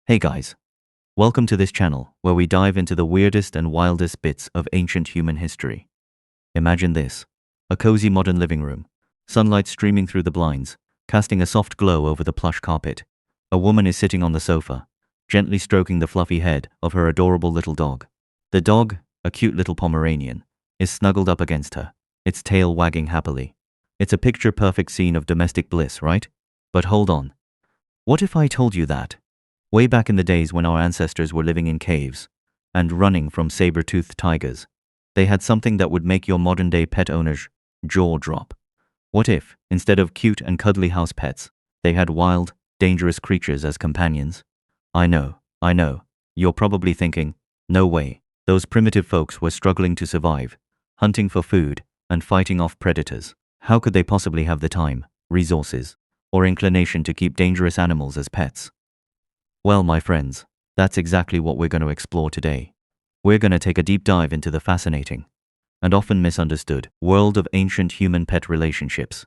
Hey guys, welcome to this channel where we dive into the weirdest and wildest bits of ancient human history. Imagine this, a cozy modern living room, sunlight streaming through the blinds, casting a soft glow over the plush carpet. A woman is sitting on the sofa, gently stroking the fluffy head of her adorable little dog. The dog, a cute little Pomeranian, is snuggled up against her, its tail wagging happily. It's a picture-perfect scene of domestic bliss, right? But hold on. What if I told you that, way back in the days when our ancestors were living in caves and running from saber-toothed tigers, they had something that would make your modern-day pet owner's jaw drop? What if, instead of cute and cuddly house pets, they had wild, dangerous creatures as companions? I know. You're probably thinking, no way, those primitive folks were struggling to survive, hunting for food and fighting off predators. How could they possibly have the time, resources, or inclination to keep dangerous animals as pets? Well, my friends, that's exactly what we're going to explore today. We're going to take a deep dive into the fascinating and often misunderstood world of ancient human-pet relationships.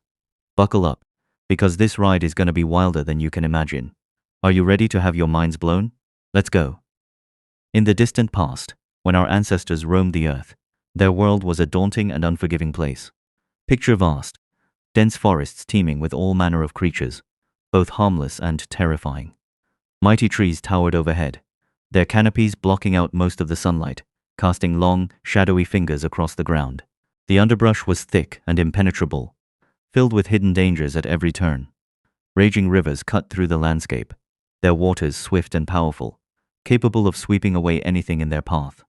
Buckle up, because this ride is going to be wilder than you can imagine. Are you ready to have your minds blown? Let's go. In the distant past, when our ancestors roamed the earth, their world was a daunting and unforgiving place. Picture vast, dense forests teeming with all manner of creatures, both harmless and terrifying. Mighty trees towered overhead, their canopies blocking out most of the sunlight, casting long, shadowy fingers across the ground. The underbrush was thick and impenetrable, filled with hidden dangers at every turn. Raging rivers cut through the landscape, their waters swift and powerful, capable of sweeping away anything in their path.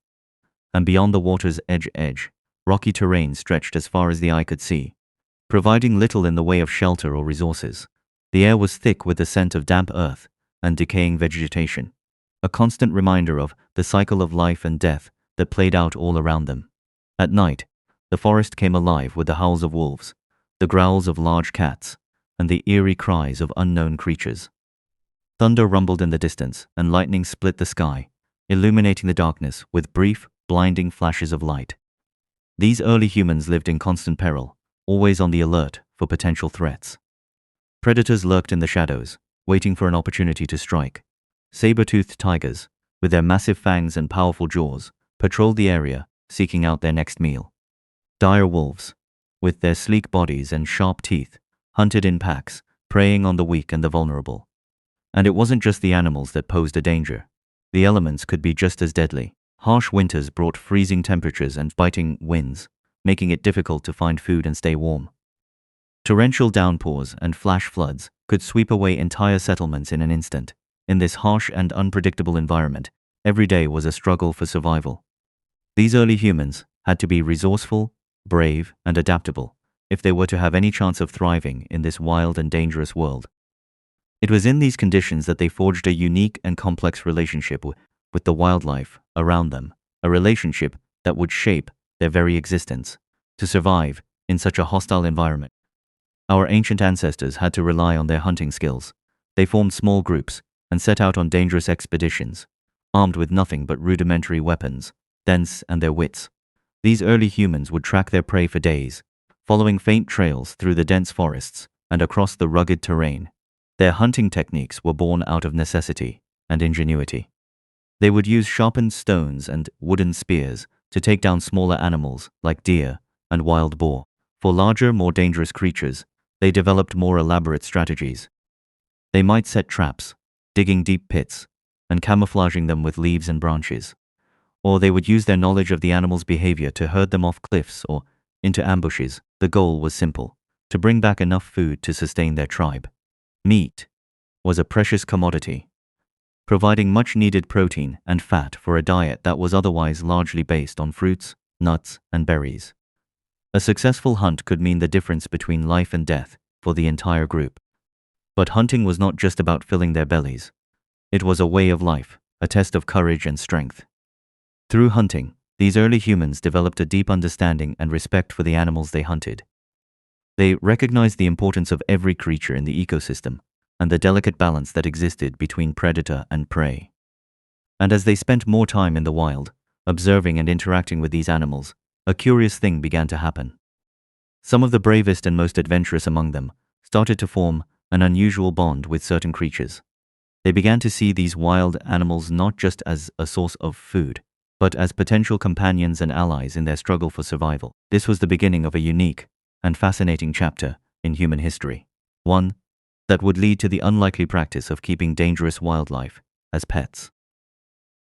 And beyond the water's edge, rocky terrain stretched as far as the eye could see, providing little in the way of shelter or resources. The air was thick with the scent of damp earth and decaying vegetation, a constant reminder of the cycle of life and death that played out all around them. At night, the forest came alive with the howls of wolves, the growls of large cats, and the eerie cries of unknown creatures. Thunder rumbled in the distance, and lightning split the sky, illuminating the darkness with brief, blinding flashes of light. These early humans lived in constant peril, always on the alert for potential threats. Predators lurked in the shadows, waiting for an opportunity to strike. Saber-toothed tigers, with their massive fangs and powerful jaws, patrolled the area, seeking out their next meal. Dire wolves, with their sleek bodies and sharp teeth, hunted in packs, preying on the weak and the vulnerable. And it wasn't just the animals that posed a danger. The elements could be just as deadly. Harsh winters brought freezing temperatures and biting winds, making it difficult to find food and stay warm. Torrential downpours and flash floods could sweep away entire settlements in an instant. In this harsh and unpredictable environment, every day was a struggle for survival. These early humans had to be resourceful, brave, and adaptable if they were to have any chance of thriving in this wild and dangerous world. It was in these conditions that they forged a unique and complex relationship with the wildlife around them, a relationship that would shape their very existence. To survive in such a hostile environment, our ancient ancestors had to rely on their hunting skills. They formed small groups and set out on dangerous expeditions, armed with nothing but rudimentary weapons, dense and their wits. These early humans would track their prey for days, following faint trails through the dense forests and across the rugged terrain. Their hunting techniques were born out of necessity and ingenuity. They would use sharpened stones and wooden spears to take down smaller animals like deer and wild boar. For larger, more dangerous creatures, they developed more elaborate strategies. They might set traps, digging deep pits, and camouflaging them with leaves and branches. Or they would use their knowledge of the animal's behavior to herd them off cliffs or into ambushes. The goal was simple: to bring back enough food to sustain their tribe. Meat was a precious commodity, providing much-needed protein and fat for a diet that was otherwise largely based on fruits, nuts, and berries. A successful hunt could mean the difference between life and death for the entire group. But hunting was not just about filling their bellies. It was a way of life, a test of courage and strength. Through hunting, these early humans developed a deep understanding and respect for the animals they hunted. They recognized the importance of every creature in the ecosystem and the delicate balance that existed between predator and prey. And as they spent more time in the wild, observing and interacting with these animals, a curious thing began to happen. Some of the bravest and most adventurous among them started to form an unusual bond with certain creatures. They began to see these wild animals not just as a source of food, but as potential companions and allies in their struggle for survival. This was the beginning of a unique and fascinating chapter in human history. One that would lead to the unlikely practice of keeping dangerous wildlife as pets.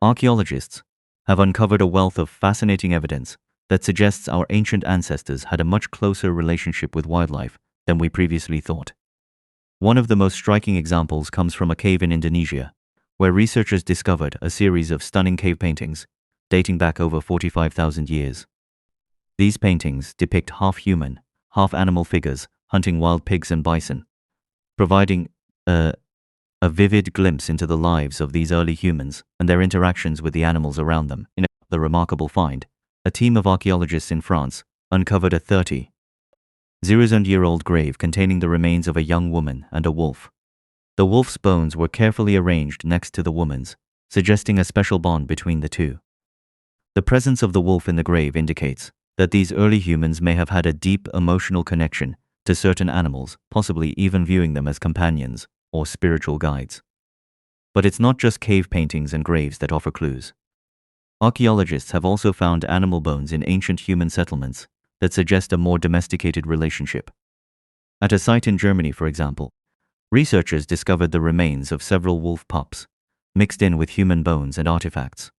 Archaeologists have uncovered a wealth of fascinating evidence that suggests our ancient ancestors had a much closer relationship with wildlife than we previously thought. One of the most striking examples comes from a cave in Indonesia, where researchers discovered a series of stunning cave paintings dating back over 45,000 years. These paintings depict half-human, half-animal figures hunting wild pigs and bison, providing a vivid glimpse into the lives of these early humans and their interactions with the animals around them. In the remarkable find, a team of archaeologists in France uncovered a 30,000-year-old grave containing the remains of a young woman and a wolf. The wolf's bones were carefully arranged next to the woman's, suggesting a special bond between the two. The presence of the wolf in the grave indicates that these early humans may have had a deep emotional connection to certain animals, possibly even viewing them as companions or spiritual guides. But it's not just cave paintings and graves that offer clues. Archaeologists have also found animal bones in ancient human settlements that suggest a more domesticated relationship. At a site in Germany, for example, researchers discovered the remains of several wolf pups, mixed in with human bones and artifacts.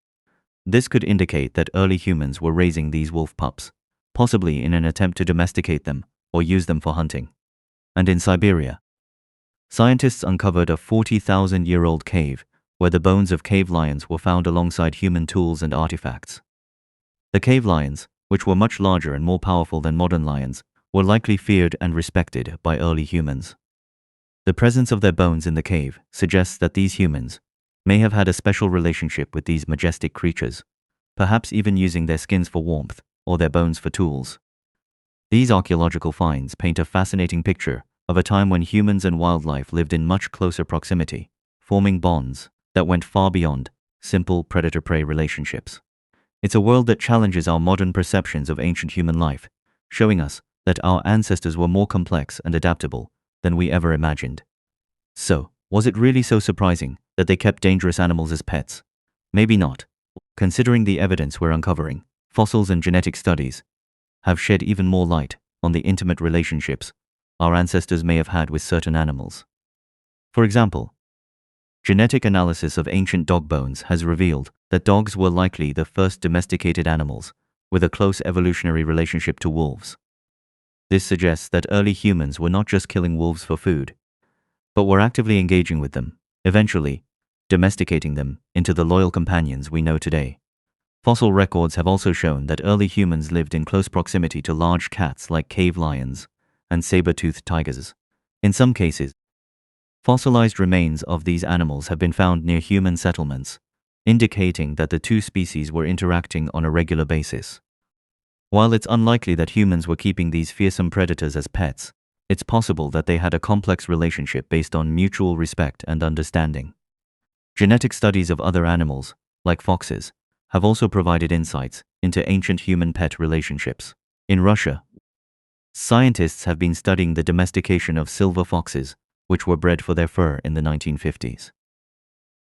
This could indicate that early humans were raising these wolf pups, possibly in an attempt to domesticate them or use them for hunting. And in Siberia, scientists uncovered a 40,000-year-old cave where the bones of cave lions were found alongside human tools and artifacts. The cave lions, which were much larger and more powerful than modern lions, were likely feared and respected by early humans. The presence of their bones in the cave suggests that these humans may have had a special relationship with these majestic creatures, perhaps even using their skins for warmth or their bones for tools. These archaeological finds paint a fascinating picture of a time when humans and wildlife lived in much closer proximity, forming bonds that went far beyond simple predator-prey relationships. It's a world that challenges our modern perceptions of ancient human life, showing us that our ancestors were more complex and adaptable than we ever imagined. So, was it really so surprising that they kept dangerous animals as pets? Maybe not. Considering the evidence we're uncovering, fossils and genetic studies have shed even more light on the intimate relationships our ancestors may have had with certain animals. For example, genetic analysis of ancient dog bones has revealed that dogs were likely the first domesticated animals with a close evolutionary relationship to wolves. This suggests that early humans were not just killing wolves for food, but were actively engaging with them, eventually domesticating them into the loyal companions we know today. Fossil records have also shown that early humans lived in close proximity to large cats like cave lions and saber-toothed tigers. In some cases, fossilized remains of these animals have been found near human settlements, indicating that the two species were interacting on a regular basis. While it's unlikely that humans were keeping these fearsome predators as pets, it's possible that they had a complex relationship based on mutual respect and understanding. Genetic studies of other animals, like foxes, have also provided insights into ancient human-pet relationships. In Russia, scientists have been studying the domestication of silver foxes, which were bred for their fur in the 1950s.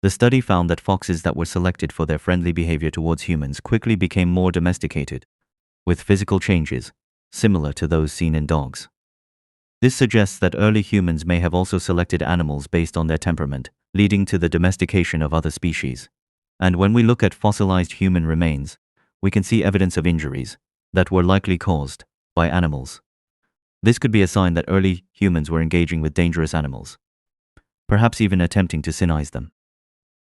The study found that foxes that were selected for their friendly behavior towards humans quickly became more domesticated, with physical changes similar to those seen in dogs. This suggests that early humans may have also selected animals based on their temperament, leading to the domestication of other species. And when we look at fossilized human remains, we can see evidence of injuries that were likely caused by animals. This could be a sign that early humans were engaging with dangerous animals, perhaps even attempting to cynize them.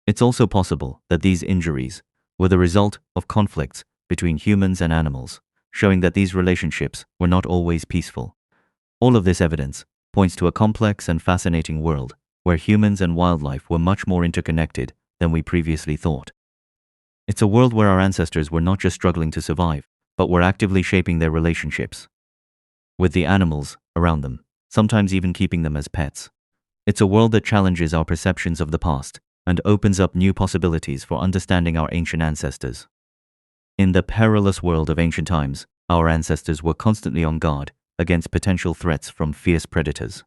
It's also possible that these injuries were the result of conflicts between humans and animals, showing that these relationships were not always peaceful. All of this evidence points to a complex and fascinating world where humans and wildlife were much more interconnected than we previously thought. It's a world where our ancestors were not just struggling to survive, but were actively shaping their relationships with the animals around them, sometimes even keeping them as pets. It's a world that challenges our perceptions of the past and opens up new possibilities for understanding our ancient ancestors. In the perilous world of ancient times, our ancestors were constantly on guard against potential threats from fierce predators.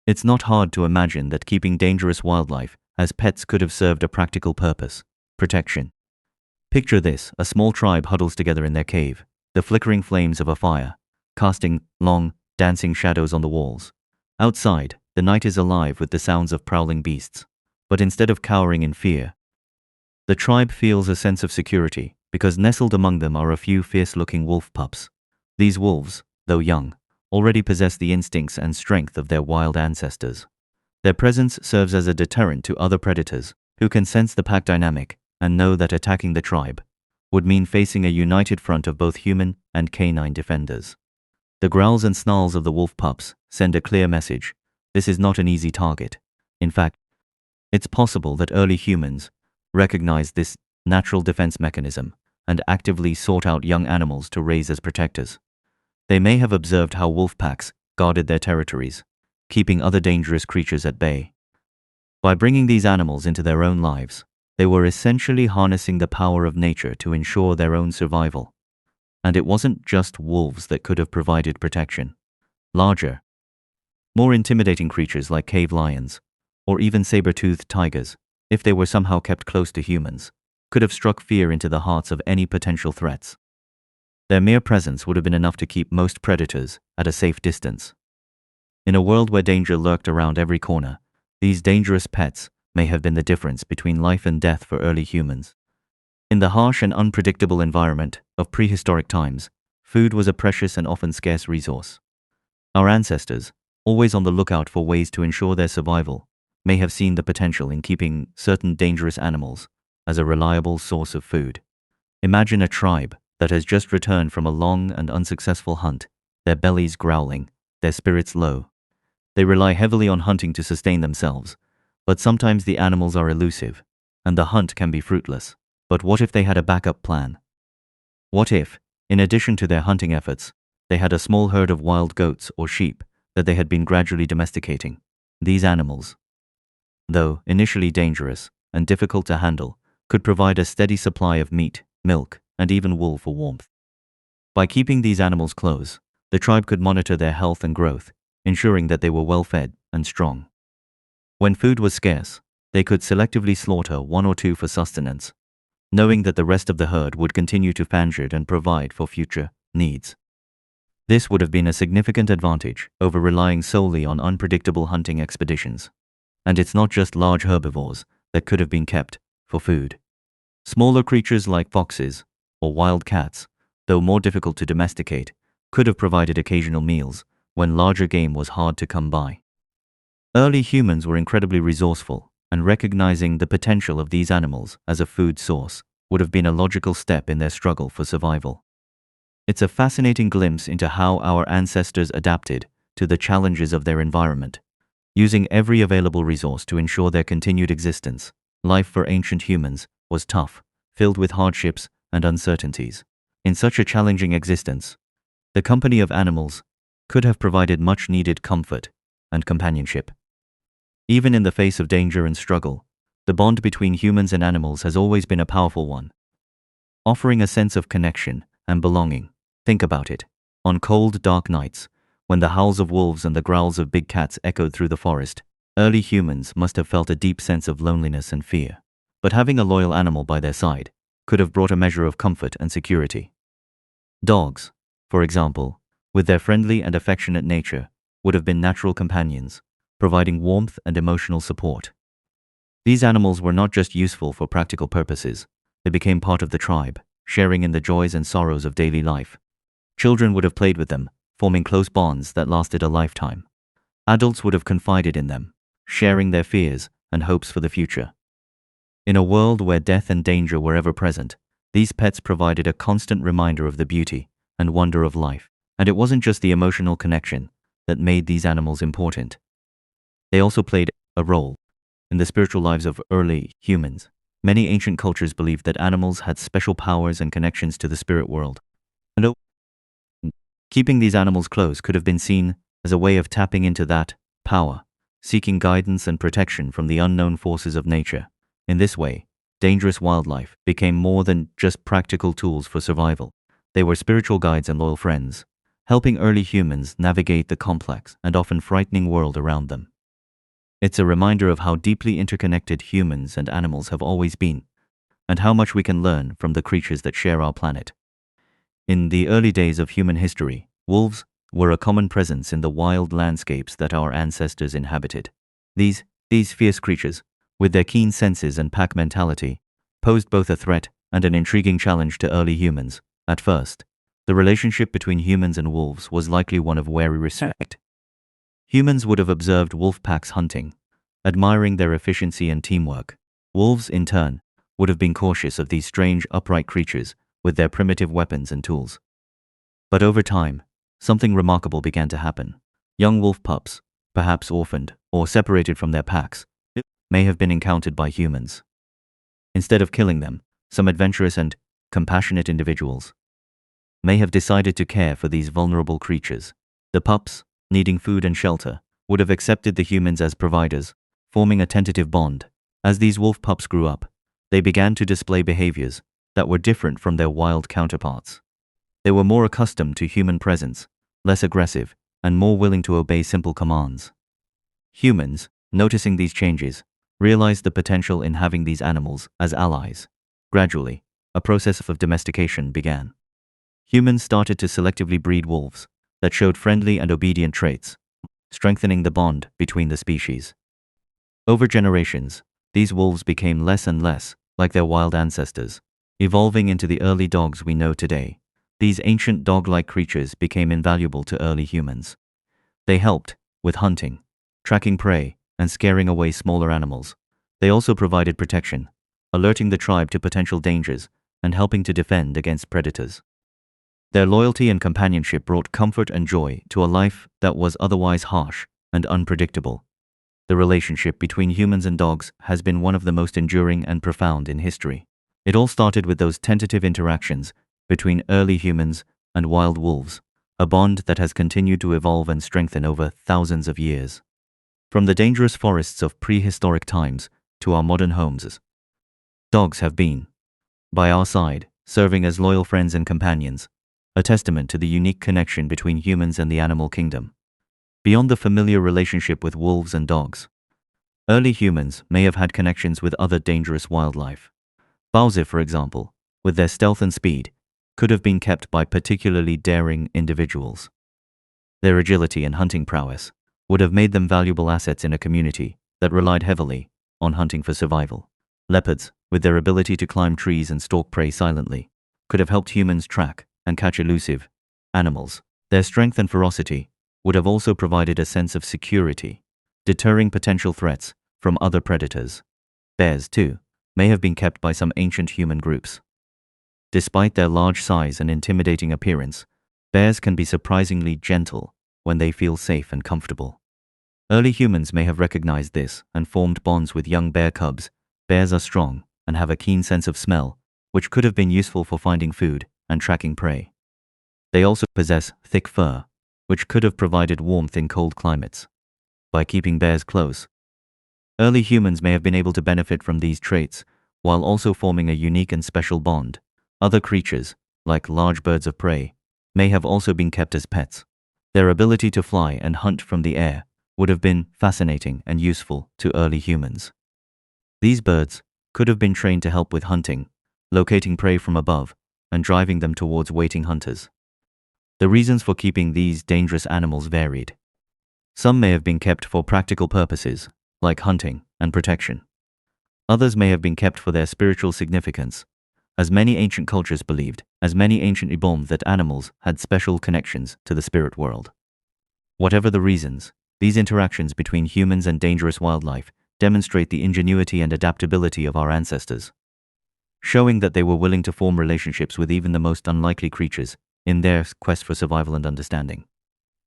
It's not hard to imagine that keeping dangerous wildlife as pets could have served a practical purpose: protection. Picture this: a small tribe huddles together in their cave, the flickering flames of a fire, casting long, dancing shadows on the walls. Outside, the night is alive with the sounds of prowling beasts. But instead of cowering in fear, the tribe feels a sense of security, because nestled among them are a few fierce-looking wolf pups. These wolves, though young, already possess the instincts and strength of their wild ancestors. Their presence serves as a deterrent to other predators, who can sense the pack dynamic and know that attacking the tribe would mean facing a united front of both human and canine defenders. The growls and snarls of the wolf pups send a clear message: this is not an easy target. In fact, it's possible that early humans recognized this natural defense mechanism and actively sought out young animals to raise as protectors. They may have observed how wolf packs guarded their territories, keeping other dangerous creatures at bay. By bringing these animals into their own lives, they were essentially harnessing the power of nature to ensure their own survival. And it wasn't just wolves that could have provided protection. Larger, more intimidating creatures like cave lions, or even saber-toothed tigers, if they were somehow kept close to humans, could have struck fear into the hearts of any potential threats. Their mere presence would have been enough to keep most predators at a safe distance. In a world where danger lurked around every corner, these dangerous pets may have been the difference between life and death for early humans. In the harsh and unpredictable environment of prehistoric times, food was a precious and often scarce resource. Our ancestors, always on the lookout for ways to ensure their survival, may have seen the potential in keeping certain dangerous animals as a reliable source of food. Imagine a tribe that has just returned from a long and unsuccessful hunt, their bellies growling, their spirits low. They rely heavily on hunting to sustain themselves, but sometimes the animals are elusive, and the hunt can be fruitless. But what if they had a backup plan? What if, in addition to their hunting efforts, they had a small herd of wild goats or sheep that they had been gradually domesticating? These animals, though initially dangerous and difficult to handle, could provide a steady supply of meat, milk, and even wool for warmth. By keeping these animals close, the tribe could monitor their health and growth, ensuring that they were well fed and strong. When food was scarce, they could selectively slaughter one or two for sustenance, knowing that the rest of the herd would continue to fanged and provide for future needs. This would have been a significant advantage over relying solely on unpredictable hunting expeditions. And it's not just large herbivores that could have been kept for food. Smaller creatures like foxes or wild cats, though more difficult to domesticate, could have provided occasional meals when larger game was hard to come by. Early humans were incredibly resourceful, and recognizing the potential of these animals as a food source would have been a logical step in their struggle for survival. It's a fascinating glimpse into how our ancestors adapted to the challenges of their environment, using every available resource to ensure their continued existence. Life for ancient humans was tough, filled with hardships and uncertainties. In such a challenging existence, the company of animals could have provided much-needed comfort and companionship. Even in the face of danger and struggle, the bond between humans and animals has always been a powerful one, offering a sense of connection and belonging. Think about it. On cold, dark nights, when the howls of wolves and the growls of big cats echoed through the forest, early humans must have felt a deep sense of loneliness and fear. But having a loyal animal by their side could have brought a measure of comfort and security. Dogs, for example, with their friendly and affectionate nature, would have been natural companions, providing warmth and emotional support. These animals were not just useful for practical purposes, they became part of the tribe, sharing in the joys and sorrows of daily life. Children would have played with them, forming close bonds that lasted a lifetime. Adults would have confided in them, sharing their fears and hopes for the future. In a world where death and danger were ever present, these pets provided a constant reminder of the beauty and wonder of life. And it wasn't just the emotional connection that made these animals important. They also played a role in the spiritual lives of early humans. Many ancient cultures believed that animals had special powers and connections to the spirit world. And keeping these animals close could have been seen as a way of tapping into that power, seeking guidance and protection from the unknown forces of nature. In this way, dangerous wildlife became more than just practical tools for survival. They were spiritual guides and loyal friends, helping early humans navigate the complex and often frightening world around them. It's a reminder of how deeply interconnected humans and animals have always been, and how much we can learn from the creatures that share our planet. In the early days of human history, wolves were a common presence in the wild landscapes that our ancestors inhabited. These fierce creatures, with their keen senses and pack mentality, posed both a threat and an intriguing challenge to early humans. At first, the relationship between humans and wolves was likely one of wary respect. Humans would have observed wolf packs hunting, admiring their efficiency and teamwork. Wolves, in turn, would have been cautious of these strange, upright creatures with their primitive weapons and tools. But over time, something remarkable began to happen. Young wolf pups, perhaps orphaned or separated from their packs, may have been encountered by humans. Instead of killing them, some adventurous and compassionate individuals may have decided to care for these vulnerable creatures. The pups, needing food and shelter, would have accepted the humans as providers, forming a tentative bond. As these wolf pups grew up, they began to display behaviors that were different from their wild counterparts. They were more accustomed to human presence, less aggressive, and more willing to obey simple commands. Humans, noticing these changes, realized the potential in having these animals as allies. Gradually, a process of domestication began. Humans started to selectively breed wolves that showed friendly and obedient traits, strengthening the bond between the species. Over generations, these wolves became less and less like their wild ancestors, evolving into the early dogs we know today. These ancient dog-like creatures became invaluable to early humans. They helped with hunting, tracking prey, and scaring away smaller animals. They also provided protection, alerting the tribe to potential dangers and helping to defend against predators. Their loyalty and companionship brought comfort and joy to a life that was otherwise harsh and unpredictable. The relationship between humans and dogs has been one of the most enduring and profound in history. It all started with those tentative interactions between early humans and wild wolves, a bond that has continued to evolve and strengthen over thousands of years. From the dangerous forests of prehistoric times to our modern homes, dogs have been by our side, serving as loyal friends and companions, a testament to the unique connection between humans and the animal kingdom. Beyond the familiar relationship with wolves and dogs, early humans may have had connections with other dangerous wildlife. Bowser, for example, with their stealth and speed, could have been kept by particularly daring individuals. Their agility and hunting prowess would have made them valuable assets in a community that relied heavily on hunting for survival. Leopards, with their ability to climb trees and stalk prey silently, could have helped humans track and catch elusive animals. Their strength and ferocity would have also provided a sense of security, deterring potential threats from other predators. Bears, too, may have been kept by some ancient human groups. Despite their large size and intimidating appearance, bears can be surprisingly gentle when they feel safe and comfortable. Early humans may have recognized this and formed bonds with young bear cubs. Bears are strong and have a keen sense of smell, which could have been useful for finding food and tracking prey. They also possess thick fur, which could have provided warmth in cold climates. By keeping bears close, early humans may have been able to benefit from these traits, while also forming a unique and special bond. Other creatures, like large birds of prey, may have also been kept as pets. Their ability to fly and hunt from the air would have been fascinating and useful to early humans. These birds could have been trained to help with hunting, locating prey from above, and driving them towards waiting hunters. The reasons for keeping these dangerous animals varied. Some may have been kept for practical purposes, like hunting and protection. Others may have been kept for their spiritual significance, as many ancient cultures believed that animals had special connections to the spirit world. Whatever the reasons, these interactions between humans and dangerous wildlife demonstrate the ingenuity and adaptability of our ancestors, showing that they were willing to form relationships with even the most unlikely creatures in their quest for survival and understanding.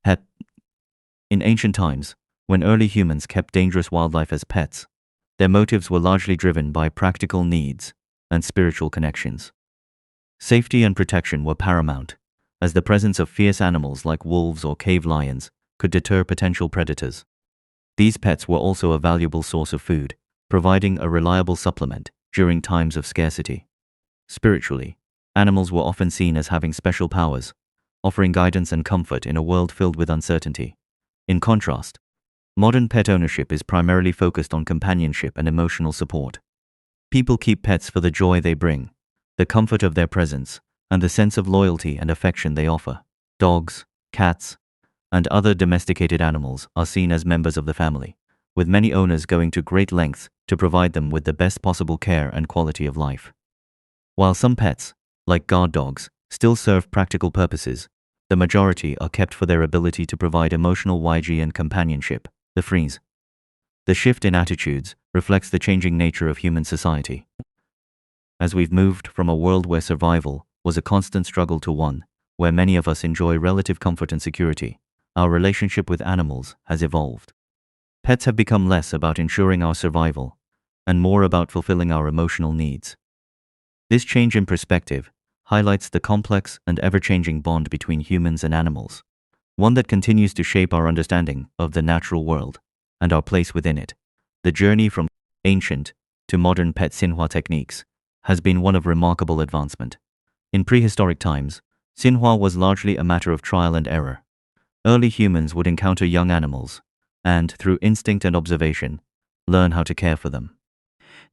In ancient times, when early humans kept dangerous wildlife as pets, their motives were largely driven by practical needs and spiritual connections. Safety and protection were paramount, as the presence of fierce animals like wolves or cave lions could deter potential predators. These pets were also a valuable source of food, providing a reliable supplement during times of scarcity. Spiritually, animals were often seen as having special powers, offering guidance and comfort in a world filled with uncertainty. In contrast, Modern pet ownership is primarily focused on companionship and emotional support. People keep pets for the joy they bring, the comfort of their presence, and the sense of loyalty and affection they offer. Dogs, cats, and other domesticated animals are seen as members of the family, with many owners going to great lengths to provide them with the best possible care and quality of life. While some pets, like guard dogs, still serve practical purposes, the majority are kept for their ability to provide emotional hygiene and companionship. The freeze. The shift in attitudes reflects the changing nature of human society. As we've moved from a world where survival was a constant struggle to one where many of us enjoy relative comfort and security, our relationship with animals has evolved. Pets have become less about ensuring our survival and more about fulfilling our emotional needs. This change in perspective highlights the complex and ever-changing bond between humans and animals, one that continues to shape our understanding of the natural world and our place within it. The journey from ancient to modern pet Xinhua techniques has been one of remarkable advancement. In prehistoric times, Xinhua was largely a matter of trial and error. Early humans would encounter young animals and, through instinct and observation, learn how to care for them.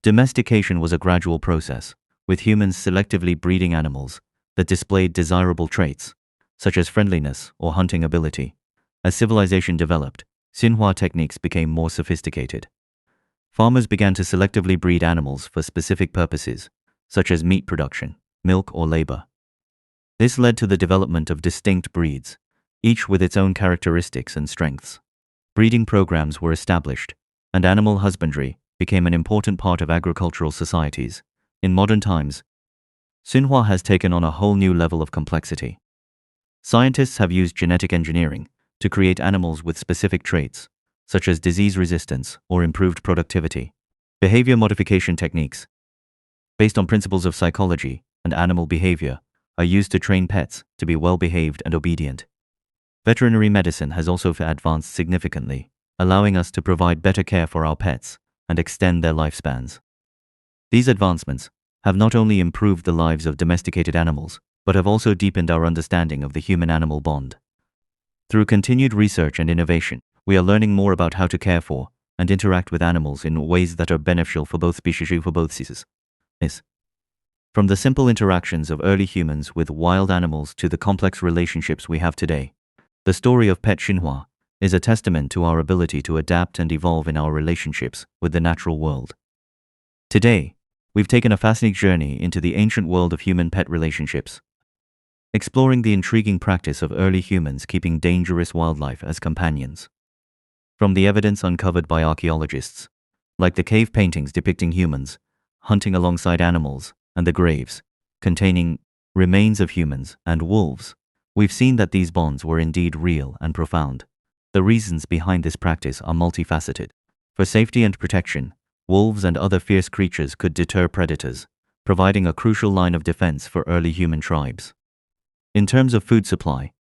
Domestication was a gradual process, with humans selectively breeding animals that displayed desirable traits, such as friendliness or hunting ability. As civilization developed, Xinhua techniques became more sophisticated. Farmers began to selectively breed animals for specific purposes, such as meat production, milk, or labor. This led to the development of distinct breeds, each with its own characteristics and strengths. Breeding programs were established, and animal husbandry became an important part of agricultural societies. In modern times, Xinhua has taken on a whole new level of complexity. Scientists have used genetic engineering to create animals with specific traits, such as disease resistance or improved productivity. Behavior modification techniques, based on principles of psychology and animal behavior, are used to train pets to be well-behaved and obedient. Veterinary medicine has also advanced significantly, allowing us to provide better care for our pets and extend their lifespans. These advancements have not only improved the lives of domesticated animals, but have also deepened our understanding of the human-animal bond. Through continued research and innovation, we are learning more about how to care for and interact with animals in ways that are beneficial for both species and for both species. From the simple interactions of early humans with wild animals to the complex relationships we have today, the story of pet Xinhua is a testament to our ability to adapt and evolve in our relationships with the natural world. Today, we've taken a fascinating journey into the ancient world of human-pet relationships, exploring the intriguing practice of early humans keeping dangerous wildlife as companions. From the evidence uncovered by archaeologists, like the cave paintings depicting humans hunting alongside animals and the graves containing remains of humans and wolves, we've seen that these bonds were indeed real and profound. The reasons behind this practice are multifaceted. For safety and protection, wolves and other fierce creatures could deter predators, providing a crucial line of defense for early human tribes. In terms of food supply,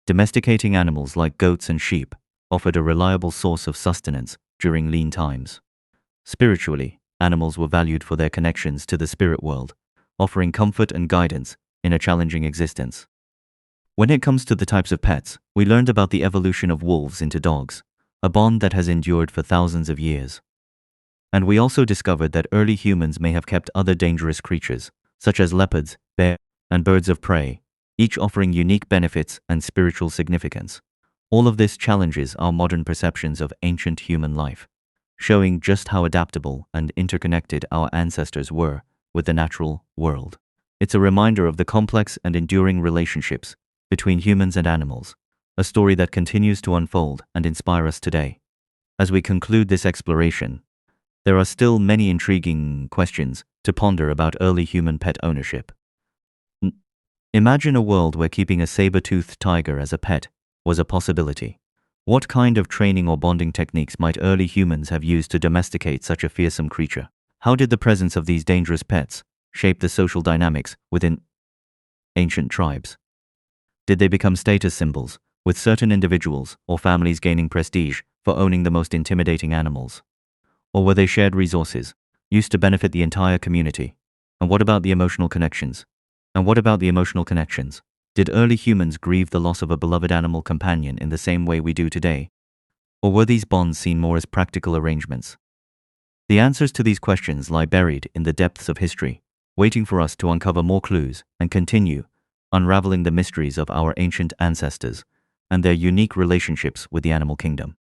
domesticating animals like goats and sheep offered a reliable source of sustenance during lean times. Spiritually, animals were valued for their connections to the spirit world, offering comfort and guidance in a challenging existence. When it comes to the types of pets, we learned about the evolution of wolves into dogs, a bond that has endured for thousands of years. And we also discovered that early humans may have kept other dangerous creatures, such as leopards, bears, and birds of prey, each offering unique benefits and spiritual significance. All of this challenges our modern perceptions of ancient human life, showing just how adaptable and interconnected our ancestors were with the natural world. It's a reminder of the complex and enduring relationships between humans and animals, a story that continues to unfold and inspire us today. As we conclude this exploration, there are still many intriguing questions to ponder about early human pet ownership. Imagine a world where keeping a saber-toothed tiger as a pet was a possibility. What kind of training or bonding techniques might early humans have used to domesticate such a fearsome creature? How did the presence of these dangerous pets shape the social dynamics within ancient tribes? Did they become status symbols, with certain individuals or families gaining prestige for owning the most intimidating animals? Or were they shared resources, used to benefit the entire community? And what about the emotional connections? Did early humans grieve the loss of a beloved animal companion in the same way we do today? Or were these bonds seen more as practical arrangements? The answers to these questions lie buried in the depths of history, waiting for us to uncover more clues and continue unraveling the mysteries of our ancient ancestors and their unique relationships with the animal kingdom.